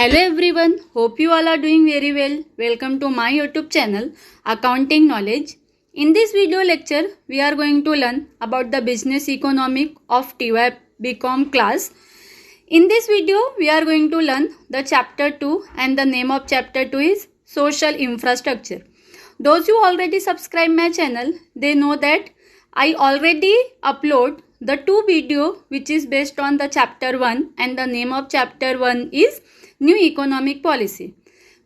Hello everyone, hope you all are doing very well. Welcome to my YouTube channel Accounting Knowledge. In this video lecture, we are going to learn about the business economic of TY BCom class. In this video, we are going to learn the chapter 2 and the name of chapter 2 is Social Infrastructure. Those who already subscribe my channel, they know that I already upload the two video which is based on the chapter 1 and the name of chapter 1 is New Economic Policy.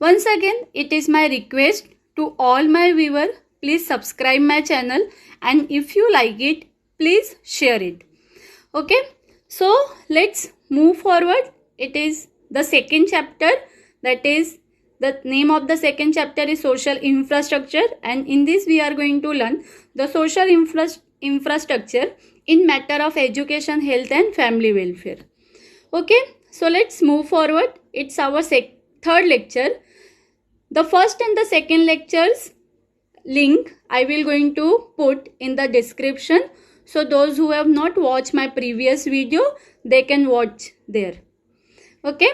Once again, it is my request to all my viewers, please subscribe my channel and if you like it, please share it. Okay, so let's move forward. It is the second chapter, that is the name of the second chapter is Social Infrastructure, and in this we are going to learn the social infrastructure in matter of education, health and family welfare. Okay, so let's move forward. It's our third lecture. The first and the second lectures link I will going to put in the description. So those who have not watched my previous video, they can watch there. Okay.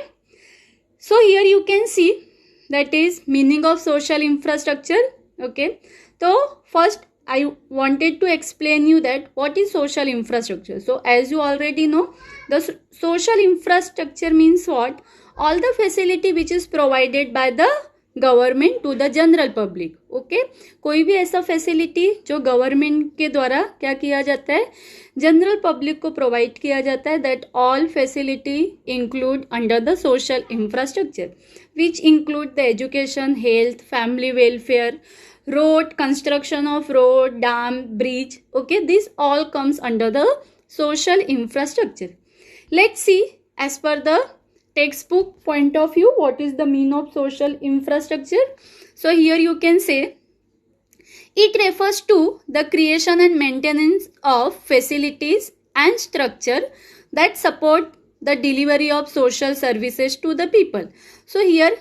So here you can see that is meaning of social infrastructure. Okay. So first I wanted to explain you that what is social infrastructure. So as you already know, the social infrastructure means what? All the facility which is provided by the government to the general public. Okay, कोई भी ऐसा facility जो government के द्वारा क्या किया जाता है, जनरल पब्लिक को प्रोवाइड किया जाता है, that all facility include under the social infrastructure which include the education, health, family welfare, road, construction of road, dam, bridge. Okay, this all comes under the social infrastructure. Let's see as per the textbook point of view what is the meaning of social infrastructure. So here you can say it refers to the creation and maintenance of facilities and structure that support the delivery of social services to the people. So here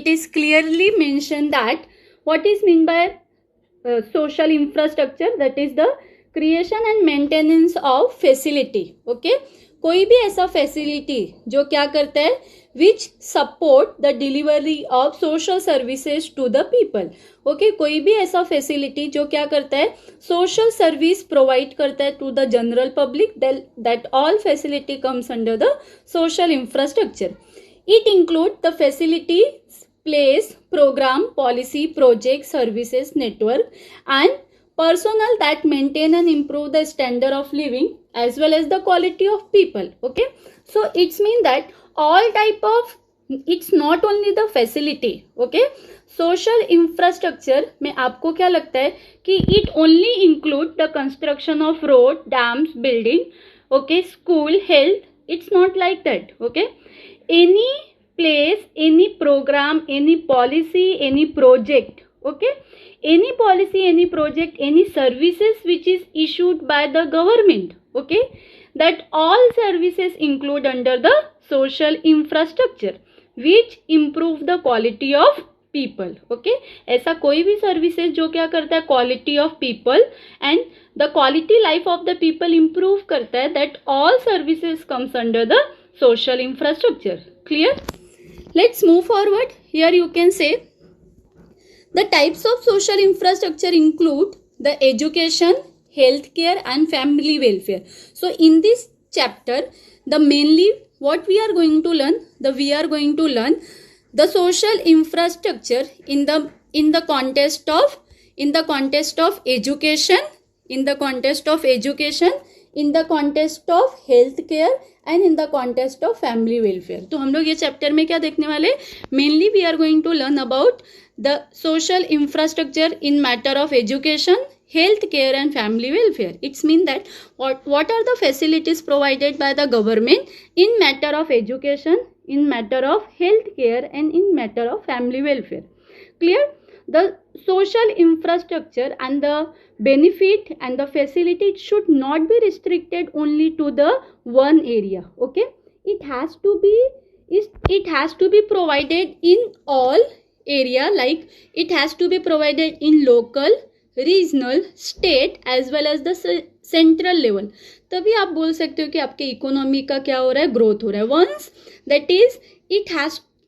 it is clearly mentioned that what is meant by social infrastructure, that is the creation and maintenance of facility. Okay, कोई भी ऐसा facility जो क्या करता है, which support the delivery of social services to the people. Okay, कोई भी ऐसा फैसिलिटी जो क्या करता है, सोशल सर्विस प्रोवाइड करता है to the general public, that all facility comes under the social infrastructure. It include the facility, place, program, policy, project, services, network and personnel that maintain and improve the standard of living as well as the quality of people. Okay, so it's mean that all type of, it's not only the facility. Okay, social infrastructure में आपको क्या लगता है कि it only include the construction of road, dams, building, okay, school, health. It's not like that. Okay, any place, any program, any policy, any project, okay, any policy, any project, any services which is issued by the government, okay, that all services include under the social infrastructure which improve the quality of people. Okay, ऐसा कोई भी services जो क्या करता है, quality of people and the quality life of the people improve करता है, that all services comes under the social infrastructure. Clear? Let's move forward. Here you can say the types of social infrastructure include the education, healthcare and family welfare. So in this chapter, the mainly what we are going to learn, we are going to learn the social infrastructure in the context of education, in the context of education, in the context of healthcare and in the context of family welfare. तो हम लोग ये chapter में क्या देखने वाले, mainly we are going to learn about the social infrastructure in matter of education, health care and family welfare. It's mean that what are the facilities provided by the government in matter of education, in matter of health care and in matter of family welfare. Clear? The social infrastructure and the benefit and the facility should not be restricted only to the one area. Okay, it has to be provided in all area, like it has to be provided in local, regional, state as well as the central level. तभी आप बोल सकते हो कि आपके economy का क्या हो रहा है, ग्रोथ हो रहा है. Once that is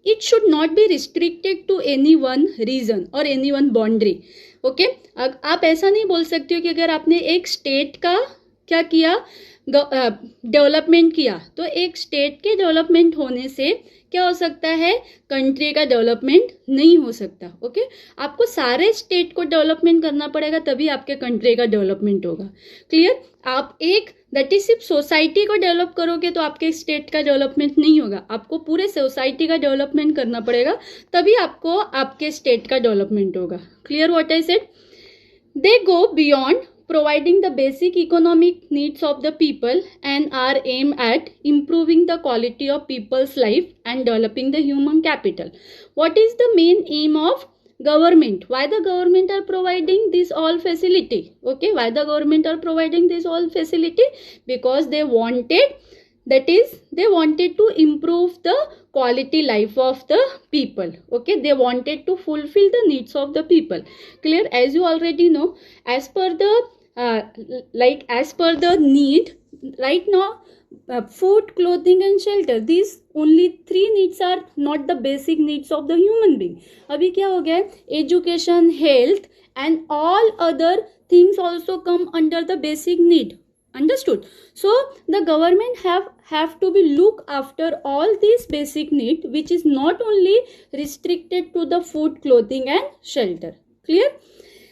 it should not be restricted to any one region or any one boundary. Okay आप ऐसा नहीं बोल सकते हो कि अगर आपने एक स्टेट का क्या किया, डेवलपमेंट किया, तो एक स्टेट के डेवलपमेंट होने से क्या हो सकता है, कंट्री का डेवलपमेंट नहीं हो सकता. ओके आपको सारे स्टेट को डेवलपमेंट करना पड़ेगा, तभी आपके कंट्री का डेवलपमेंट होगा. क्लियर. आप एक दैट इज सिर्फ सोसाइटी को डेवलप करोगे तो आपके स्टेट का डेवलपमेंट नहीं होगा, आपको पूरे सोसाइटी का डेवलपमेंट करना पड़ेगा, तभी आपको आपके स्टेट का डेवलपमेंट होगा. Clear what I said. They go beyond providing the basic economic needs of the people and are aimed at improving the quality of people's life and developing the human capital. What is the main aim of government? Why the government are providing this all facility? Okay, why the government are providing this all facility? Because they wanted, that is they wanted to improve the quality life of the people. Okay, they wanted to fulfill the needs of the people. Clear. As you already know, as per the as per the need right now, food, clothing and shelter, these only 3 needs are not the basic needs of the human being. अभी क्या हो गया है, education, health and all other things also come under the basic need. Understood. So the government have to be look after all these basic need, which is not only restricted to the food, clothing and shelter. Clear.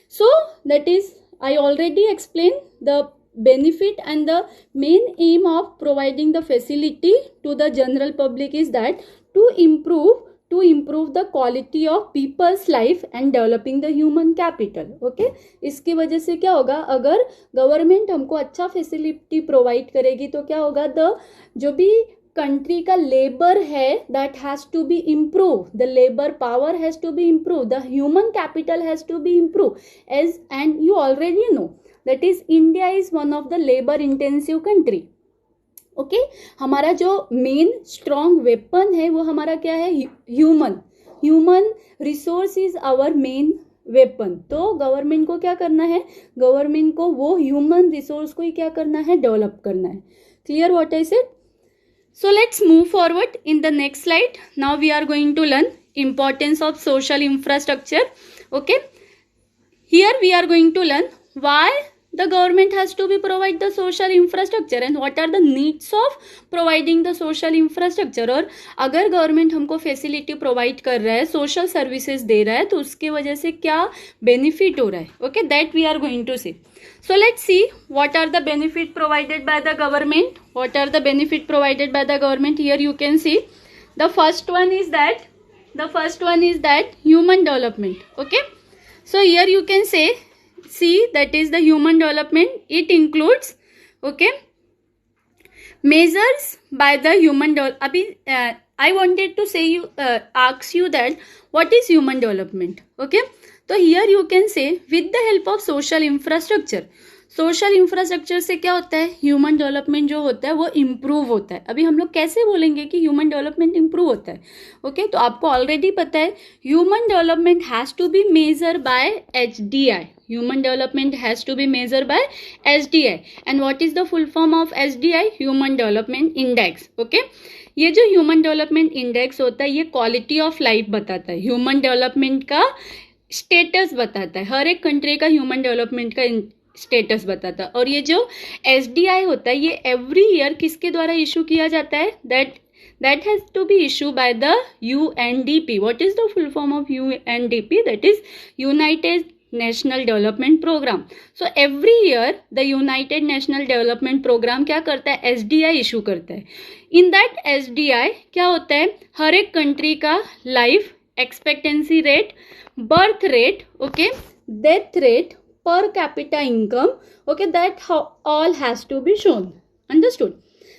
So that is, I already explained the benefit and the main aim of providing the facility to the general public is that to improve the quality of people's life and developing the human capital. Okay, इसकी वजह से क्या होगा, अगर government हमको अच्छा facility provide करेगी तो क्या होगा, द जो भी कंट्री का लेबर है that has to be improve, the labour power has to be improve, the human capital has to be improve. As and you already know that is India is one of the labour intensive country. Okay हमारा जो main strong weapon है वो हमारा क्या है, human resource is our main weapon. तो government को क्या करना है, गवर्नमेंट को वो ह्यूमन रिसोर्स को ही क्या करना है, डेवलप करना है. Clear what I said. So let's move forward in the next slide. Now we are going to learn importance of social infrastructure. Okay, here we are going to learn why the government has to be provide the social infrastructure and what are the needs of providing the social infrastructure. और अगर government हमको facility provide कर रहा है, social services दे रहा है, तो उसके वजह से क्या बेनिफिट हो रहा है. Okay that we are going to see. So let's see what are the benefit provided by the government. What are the benefit provided by the government? Here you can see the first one is that human development. Okay, so here you can see that is the human development. It includes okay measures by the human अभी I wanted to say you ask you that what is human development. Okay, तो here you can say with the help of social infrastructure. Social infrastructure से क्या होता है, human development जो होता है वो इम्प्रूव होता है. अभी हम लोग कैसे बोलेंगे कि ह्यूमन डेवलपमेंट इम्प्रूव होता है. ओके तो आपको ऑलरेडी पता है human development has to be measure by HDI. Human development has to be measured by HDI. And what is the full form of HDI? Human Development Index. Okay, ये जो human development index होता है ये quality of life बताता है, human development का status बताता है, हर एक कंट्री का ह्यूमन डेवलपमेंट का स्टेटस बताता है. और ये जो HDI होता है ये एवरी ईयर किसके द्वारा इशू किया जाता है, that has to be issued by the UNDP. What is the full form of UNDP? That is United National Development Program. So every year the United National Development Program क्या करता है, HDI issue करता है. In that HDI क्या होता है, हर एक country का life expectancy rate, birth rate, okay, death rate, per capita income, okay, that all has to be shown. Understood.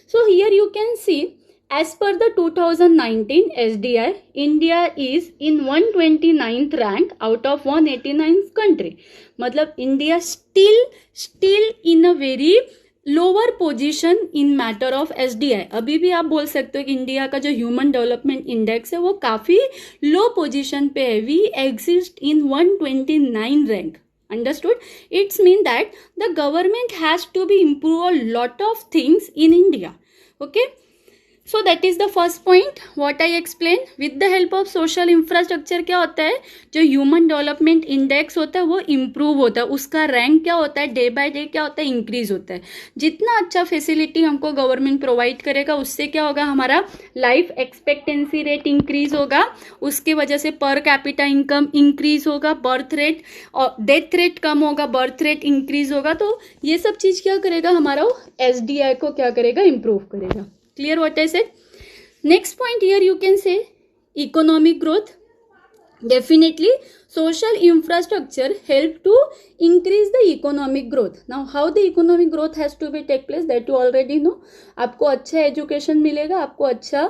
So here you can see as per the 2019 HDI, India is in 129th rank out of 189th country. मतलब India still in a very lower position in matter of HDI. अभी भी आप बोल सकते हो कि India का जो ह्यूमन डेवलपमेंट इंडेक्स है वो काफ़ी लो पोजीशन पे है. We exist in 129 rank. Understood? It's mean that the government has to be improve a lot of things in India. Okay, so that is the first point what I explain. With the help of social infrastructure क्या होता है, जो human development index होता है वो improve होता है, उसका रैंक क्या होता है, डे बाय डे क्या होता है, इंक्रीज होता है. जितना अच्छा फैसिलिटी हमको गवर्नमेंट प्रोवाइड करेगा उससे क्या होगा, हमारा लाइफ एक्सपेक्टेंसी रेट इंक्रीज होगा, उसके वजह से पर कैपिटा इनकम इंक्रीज होगा, बर्थ रेट और डेथ रेट कम होगा, बर्थ रेट इंक्रीज होगा. तो ये सब चीज क्या करेगा, हमारा SDI को क्या करेगा, इंप्रूव करेगा. Clear what I said? Next point here you can say economic growth. Definitely social infrastructure help to increase the economic growth. Now how the economic growth has to be take place that you already know. आपको अच्छा education मिलेगा, आपको अच्छा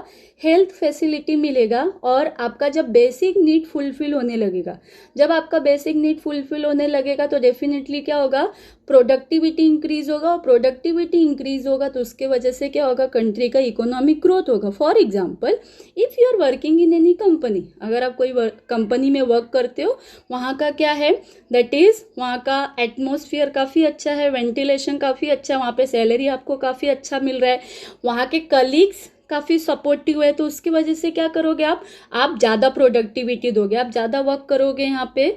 health facility मिलेगा और आपका जब basic need fulfil होने लगेगा, जब आपका बेसिक नीड फुलफिल होने लगेगा तो डेफिनेटली क्या होगा, प्रोडक्टिविटी इंक्रीज होगा और प्रोडक्टिविटी इंक्रीज होगा तो उसके वजह से क्या होगा, कंट्री का इकोनॉमिक ग्रोथ होगा. For example if you are working in any company, अगर आप कोई कंपनी में वर्क करते हो, वहाँ का क्या है, दैट इज वहाँ का एटमोसफियर काफ़ी अच्छा है, वेंटिलेशन काफ़ी अच्छा है, वहाँ पे सैलरी आपको काफ़ी अच्छा मिल रहा है, वहाँ के कलीग्स काफ़ी सपोर्टिव है, तो उसकी वजह से क्या करोगे आप ज़्यादा प्रोडक्टिविटी दोगे, आप ज़्यादा वर्क करोगे यहाँ पे.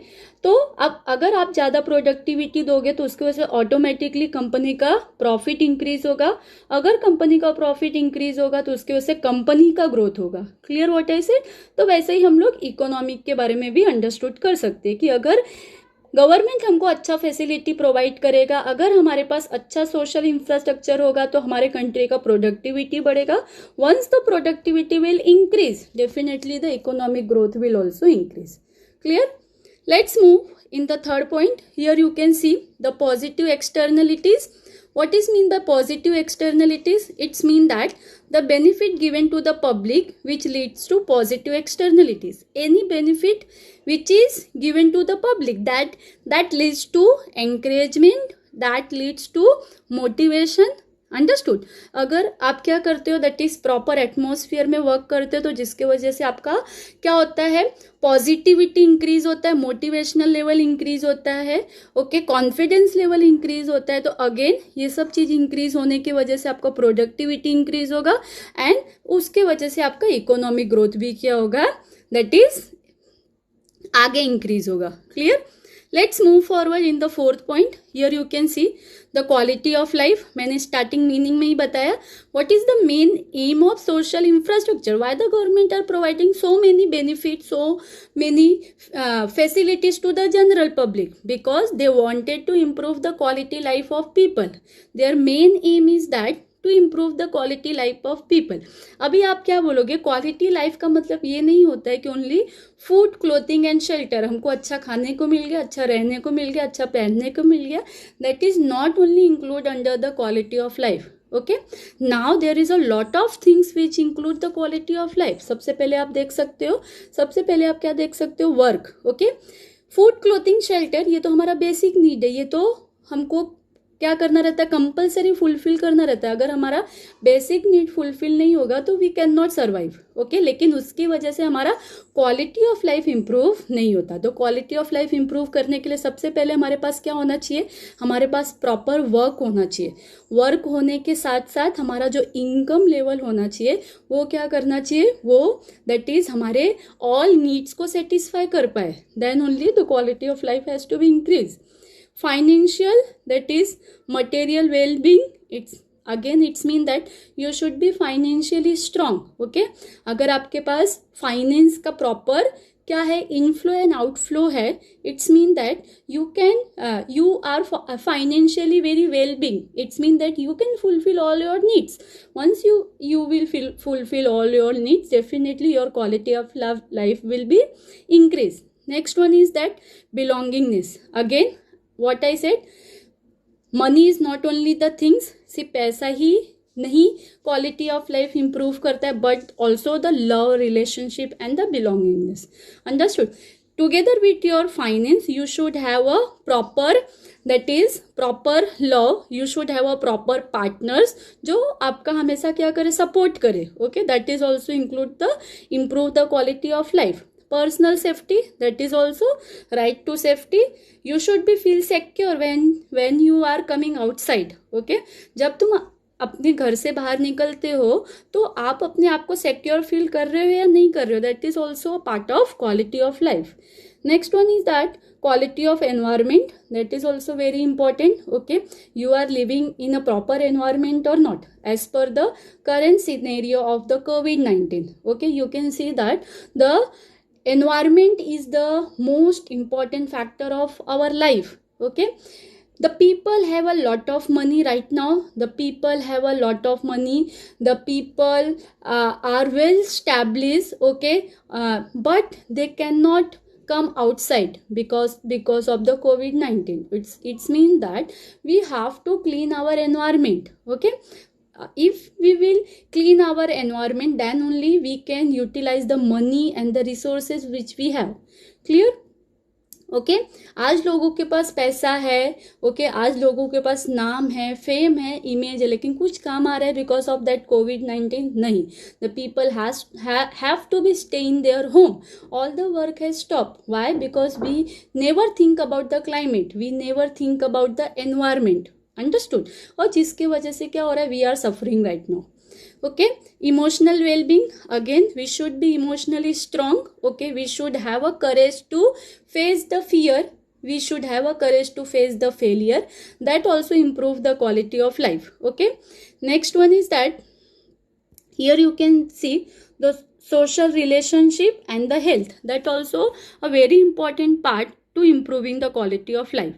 तो अब अगर आप ज़्यादा प्रोडक्टिविटी दोगे तो उसकी वजह से ऑटोमेटिकली कंपनी का प्रॉफिट इंक्रीज होगा, अगर कंपनी का प्रॉफिट इंक्रीज होगा तो उसकी वजह से कंपनी का ग्रोथ होगा. Clear what I said? तो वैसे ही हम लोग इकोनॉमिक के बारे में भी अंडरस्टूड कर सकते हैं कि अगर गवर्नमेंट हमको अच्छा फैसिलिटी प्रोवाइड करेगा, अगर हमारे पास अच्छा सोशल इंफ्रास्ट्रक्चर होगा तो हमारे कंट्री का प्रोडक्टिविटी बढ़ेगा. Once the productivity will increase, definitely the economic growth will also increase. Clear? Let's move in the third point. Here you can see the positive externalities. What is mean by positive externalities? It's mean that the benefit given to the public which leads to positive externalities. Any benefit which is given to the public that leads to encouragement, that leads to motivation. Understood? अगर आप क्या करते हो, that is proper atmosphere में work करते हो तो जिसके वजह से आपका क्या होता है, पॉजिटिविटी इंक्रीज होता है, मोटिवेशनल लेवल इंक्रीज होता है, ओके, कॉन्फिडेंस लेवल इंक्रीज होता है. तो अगेन ये सब चीज इंक्रीज होने की वजह से आपका प्रोडक्टिविटी इंक्रीज होगा एंड उसके वजह से आपका इकोनॉमिक ग्रोथ भी क्या होगा, दैट इज आगे इंक्रीज होगा. Clear? Let's move forward in the fourth point. Here you can see the quality of life. मैंने starting meaning में ही बताया. What is the main aim of social infrastructure? Why the government are providing so many benefits, so many facilities to the general public? Because they wanted to improve the quality life of people. Their main aim is that to improve the quality life of people. अभी आप क्या बोलोगे, quality life का मतलब ये नहीं होता है कि only food, clothing and shelter, हमको अच्छा खाने को मिल गया, अच्छा रहने को मिल गया, अच्छा पहनने को मिल गया. That is not only include under the quality of life. Okay, now there is a lot of things which include the quality of life. सबसे पहले आप देख सकते हो, सबसे पहले आप क्या देख सकते हो, work. Okay, food, clothing, shelter, ये तो हमारा बेसिक नीड है, ये तो हमको क्या करना रहता है, कंपलसरी फुलफिल करना रहता है. अगर हमारा बेसिक नीड फुलफिल नहीं होगा तो we can not survive. Okay, लेकिन उसकी वजह से हमारा क्वालिटी ऑफ लाइफ इंप्रूव नहीं होता. तो क्वालिटी ऑफ लाइफ इंप्रूव करने के लिए सबसे पहले हमारे पास क्या होना चाहिए, हमारे पास प्रॉपर वर्क होना चाहिए. वर्क होने के साथ साथ हमारा जो इनकम लेवल होना चाहिए वो क्या करना चाहिए, वो दैट इज हमारे ऑल नीड्स को सेटिस्फाई कर पाए. Then only the quality of life has to be increase. Financial, that is material well-being, it's mean that you should be financially strong. Okay, अगर आपके पास फाइनेंस का प्रॉपर क्या है, inflow and outflow है, it's mean that you are financially very well-being. It's mean that you can fulfill all your needs. Once you will fulfill all your needs, definitely your quality of life will be increased. Next one is that belongingness. Again what I said, money is not only the things, सिर्फ पैसा ही नहीं quality of life improve करता है, but also the love, relationship and the belongingness. Understood? Together with your finance you should have a proper, that is proper love, you should have a proper partners जो आपका हमेशा क्या करे, support करे. Okay, that is also include the improve the quality of life. Personal safety, that is also right to safety. You should be feel secure when you are coming outside. Okay, जब तुम अपने घर से बाहर निकलते हो तो आप अपने आप को सिक्योर फील कर रहे हो या नहीं कर रहे हो, that is also a part of quality of life. Next one is that quality of environment, that is also very important. Okay, you are living in a proper environment or not as per the current scenario of the COVID-19. Okay, you can see that the environment is the most important factor of our life. Okay, the people have a lot of money right now, the people have a lot of money, the people are well established. Okay, but they cannot come outside because of the COVID-19. It's mean that we have to clean our environment. Okay, if we will clean our environment, then only we can utilize the money and the resources which we have. Clear? Okay, आज लोगों के पास पैसा है, okay, आज लोगों के पास नाम है, फेम है, इमेज है, लेकिन कुछ काम आ रहा है बिकॉज ऑफ दैट COVID-19? नहीं. The people have to be stay in their home. All the work has stop. Why? Because we never think about the climate, we never think about the environment. Understood? और जिसके वजह से क्या हो रहा है, we are suffering right now. Okay, emotional well-being, again we should be emotionally strong. Okay, we should have a courage to face the fear, we should have a courage to face the failure. That also improve the quality of life. Okay, next one is that here you can see the social relationship and the health. That also a very important part to improving the quality of life.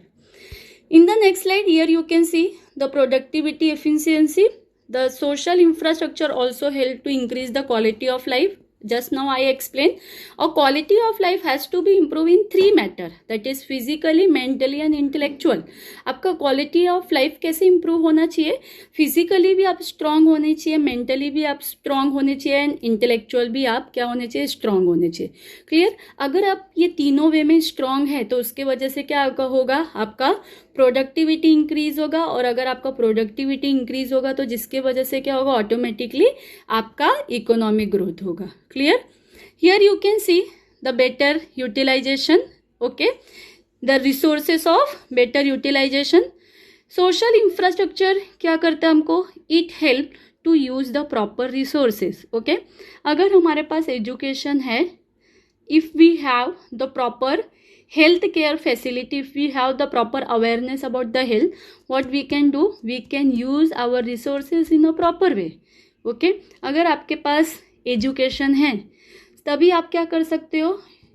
In the next slide, here you can see the productivity efficiency. The social infrastructure also help to increase the quality of life. Just now I explained. Our quality of life has to be improved in 3 matter, that is physically, mentally and intellectual. आपका quality of life कैसे improve होना चाहिए? physically भी आप strong होने चाहिए, mentally भी आप strong होने चाहिए and intellectual भी आप क्या होने चाहिए? strong होने चाहिए. clear? अगर आप ये तीनों वे में strong है तो उसके वजह से क्या होगा? आपका प्रोडक्टिविटी इंक्रीज होगा, और अगर आपका प्रोडक्टिविटी इंक्रीज होगा तो जिसके वजह से क्या होगा? ऑटोमेटिकली आपका इकोनॉमिक ग्रोथ होगा. Clear? Here you can see the better utilisation. Okay, the resources of better utilisation. Social infrastructure क्या करता है हमको? It help to use the proper resources. Okay, अगर हमारे पास एजुकेशन है, if we have the proper health care facility, if we have the proper awareness about the health, what we can do? We can use our resources in a proper way. Okay, अगर आपके पास education है तभी आप क्या कर सकते हो?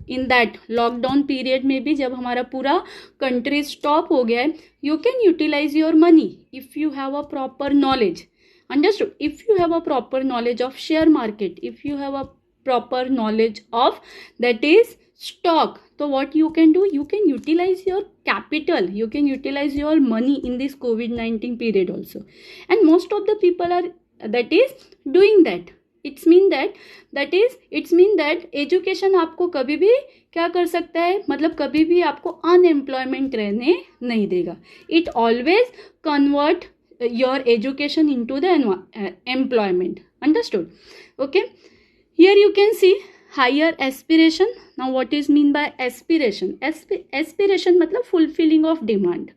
In that lockdown period में भी जब हमारा पूरा कंट्री स्टॉप हो गया है, you can utilise your money if you have a proper knowledge. Understood? If you have a proper knowledge of share market, if you have a proper knowledge of that is stock, so what you can do? You can utilize your capital, you can utilize your money in this COVID-19 period also, and most of the people are that is doing that. It's mean that education आपको कभी भी क्या कर सकता है? मतलब कभी भी आपको अनएम्प्लॉयमेंट रहने नहीं देगा. It always convert your education into the employment. Understood? Okay, here you can see higher aspiration. Now what is mean by aspiration? Aspiration मतलब fulfilling of demand.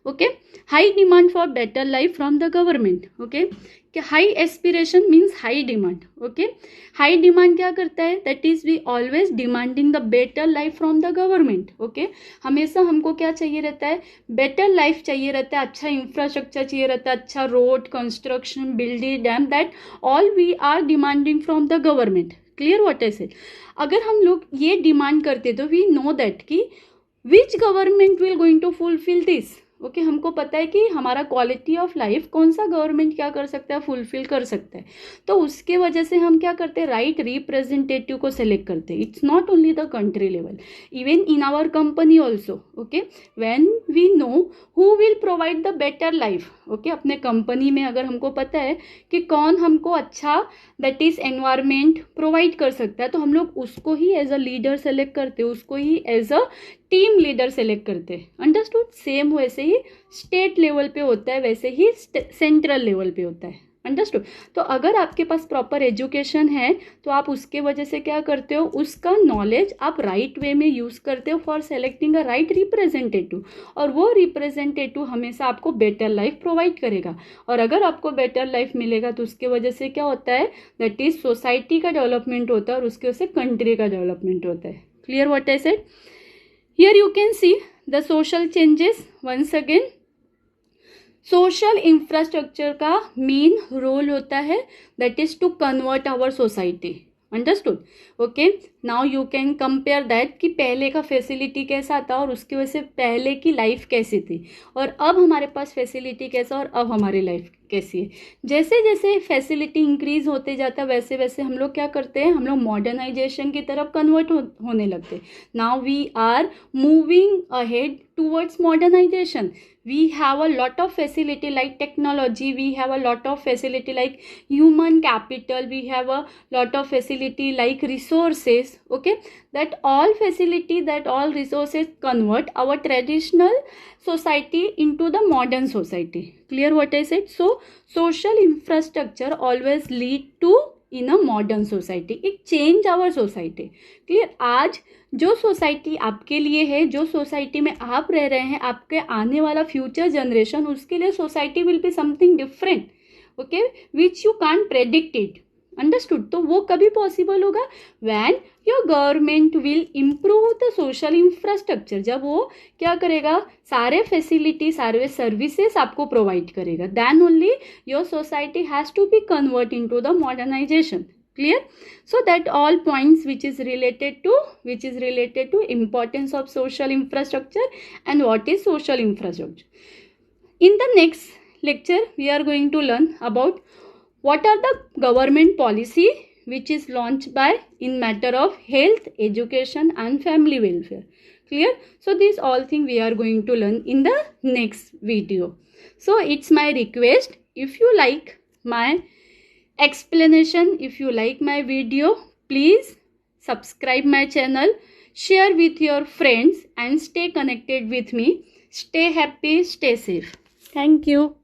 Okay, high demand for better life from the government. Okay, high aspiration means high demand. Okay, high demand क्या करता है? That is we always demanding the better life from the government. Okay, हमेशा हमको क्या चाहिए रहता है? better life चाहिए रहता है, अच्छा इंफ्रास्ट्रक्चर चाहिए रहता है, अच्छा road construction, building, dam, that all we are demanding from the government. Clear what I said? अगर हम लोग ये डिमांड करते तो वी नो दैट कि which government will going to fulfil this. Okay, हमको पता है कि हमारा क्वालिटी ऑफ लाइफ कौन सा गवर्नमेंट क्या कर सकता है? फुलफिल कर सकता है. तो उसके वजह से हम क्या करते हैं? राइट रिप्रेजेंटेटिव को सेलेक्ट करते हैं. It's not only the country level, even in our company also. Okay, when we know who will provide the better life. Okay, अपने कंपनी में अगर हमको पता है कि कौन हमको अच्छा दैट इज एनवायरमेंट प्रोवाइड कर सकता है, तो हम लोग उसको ही एज अ लीडर सेलेक्ट करते हैं, उसको ही as a team leader select करते हैं. अंडरस्टूड? सेम वैसे ही स्टेट लेवल पे होता है, वैसे ही सेंट्रल लेवल पे होता है. अंडरस्टूड। तो अगर आपके पास प्रॉपर एजुकेशन है तो आप उसके वजह से क्या करते हो, उसका नॉलेज आप राइट वे में यूज़ करते हो for selecting a right representative, और वो रिप्रेजेंटेटिव हमेशा आपको बेटर लाइफ प्रोवाइड करेगा। और अगर आपको बेटर लाइफ मिलेगा तो उसके वजह से क्या होता है, दैट इज सोसाइटी का डेवलपमेंट होता है और उसके वजह से कंट्री का डेवलपमेंट होता है। Clear what I said? Here you can see the social changes once again. Social infrastructure का मेन रोल होता है that is to convert our society, understood. Okay, now you can compare that कि पहले का facility कैसा था और उसकी वजह से पहले की लाइफ कैसी थी, और अब हमारे पास फैसिलिटी कैसा और अब हमारी लाइफ कैसी है। जैसे जैसे फैसिलिटी इंक्रीज होते जाता है वैसे वैसे हम लोग क्या करते हैं, हम लोग मॉडर्नाइजेशन की तरफ कन्वर्ट होने लगते हैं। Now we are moving ahead towards modernisation. We have a lot of facility like technology, we have a lot of facility like human capital, we have a lot of facility like resources. Okay, that all facility, that all resources convert our traditional society into the modern society. Clear what I said? So social infrastructure always lead to in a modern society, it change our society. Clear? आज जो society आपके लिए है, जो society में आप रह रहे हैं, आपके आने वाला फ्यूचर जनरेशन, उसके लिए society will be something different, okay, which you can't predict it, understood. तो वो कभी पॉसिबल होगा when your government will improve the social infrastructure, जब वो क्या करेगा, सारे फैसिलिटी, सारे सर्विसेज आपको प्रोवाइड करेगा, then only your society has to be convert into the modernisation. Clear? So that all points which is related to importance of social infrastructure and what is social infrastructure. In the next lecture we are going to learn about what are the government policy which is launched by in matter of health, education and family welfare. Clear? So these all things we are going to learn in the next video. So it's my request, if you like my explanation, if you like my video, please subscribe my channel, share with your friends and stay connected with me. Stay happy, stay safe. Thank you.